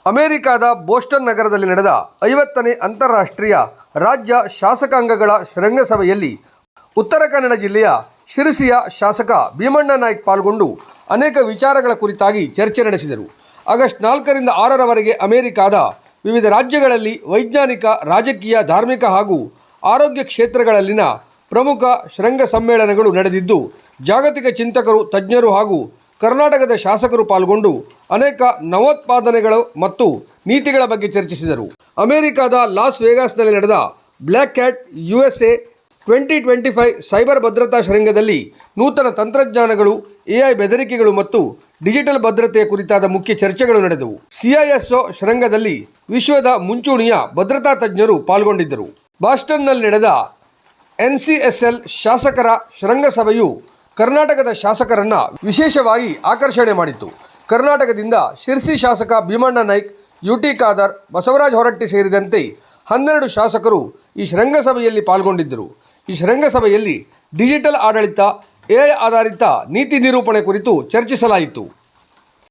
ಅಮೆರಿಕದ ಬೋಸ್ಟನ್ ನಗರದಲ್ಲಿ ನಡೆದ 50ನೇ ಅಂತಾರಾಷ್ಟ್ರೀಯ ರಾಜ್ಯ ಶಾಸಕಾಂಗಗಳ ಶೃಂಗಸಭೆಯಲ್ಲಿ ಉತ್ತರ ಕನ್ನಡ ಜಿಲ್ಲೆಯ ಶಿರಸಿಯ ಶಾಸಕ ಭೀಮಣ್ಣ ನಾಯ್ಕ ಪಾಲ್ಗೊಂಡು ಅನೇಕ ವಿಚಾರಗಳ ಕುರಿತಾಗಿ ಚರ್ಚೆ ನಡೆಸಿದರು. ಆಗಸ್ಟ್ 4ರಿಂದ 6ರವರೆಗೆ ಅಮೆರಿಕದ ವಿವಿಧ ರಾಜ್ಯಗಳಲ್ಲಿ ವೈಜ್ಞಾನಿಕ, ರಾಜಕೀಯ, ಧಾರ್ಮಿಕ ಹಾಗೂ ಆರೋಗ್ಯ ಕ್ಷೇತ್ರಗಳಲ್ಲಿನ ಪ್ರಮುಖ ಶೃಂಗ ಸಮ್ಮೇಳನಗಳು ನಡೆದಿದ್ದು, ಜಾಗತಿಕ ಚಿಂತಕರು, ತಜ್ಞರು ಹಾಗೂ ಕರ್ನಾಟಕದ ಶಾಸಕರು ಪಾಲ್ಗೊಂಡು ಅನೇಕ ನವೋತ್ಪಾದನೆಗಳು ಮತ್ತು ನೀತಿಗಳ ಬಗ್ಗೆ ಚರ್ಚಿಸಿದರು. ಅಮೆರಿಕದ ಲಾಸ್ ವೇಗಾಸ್ನಲ್ಲಿ ನಡೆದ ಬ್ಲ್ಯಾಕ್ ಕ್ಯಾಟ್ USA 2025 ಸೈಬರ್ ಭದ್ರತಾ ಶೃಂಗದಲ್ಲಿ ನೂತನ ತಂತ್ರಜ್ಞಾನಗಳು, AI ಬೆದರಿಕೆಗಳು ಮತ್ತು ಡಿಜಿಟಲ್ ಭದ್ರತೆಯ ಕುರಿತಾದ ಮುಖ್ಯ ಚರ್ಚೆಗಳು ನಡೆದವು. CISO ಶೃಂಗದಲ್ಲಿ ವಿಶ್ವದ ಮುಂಚೂಣಿಯ ಭದ್ರತಾ ತಜ್ಞರು ಪಾಲ್ಗೊಂಡಿದ್ದರು. ಬಾಸ್ಟನ್ನಲ್ಲಿ ನಡೆದ NCSL ಶಾಸಕರ ಶೃಂಗಸಭೆಯು ಕರ್ನಾಟಕದ ಶಾಸಕರನ್ನು ವಿಶೇಷವಾಗಿ ಆಕರ್ಷಣೆ ಮಾಡಿತು. ಕರ್ನಾಟಕದಿಂದ ಶಿರಸಿ ಶಾಸಕ ಭೀಮಣ್ಣ ನಾಯ್ಕ, UT ಖಾದರ್, ಬಸವರಾಜ ಹೊರಟ್ಟಿ ಸೇರಿದಂತೆ 12 ಶಾಸಕರು ಈ ಶೃಂಗಸಭೆಯಲ್ಲಿ ಪಾಲ್ಗೊಂಡಿದ್ದರು. ಈ ಶೃಂಗಸಭೆಯಲ್ಲಿ ಡಿಜಿಟಲ್ ಆಡಳಿತ, AI ಆಧಾರಿತ ನೀತಿ ನಿರೂಪಣೆ ಕುರಿತು ಚರ್ಚಿಸಲಾಯಿತು.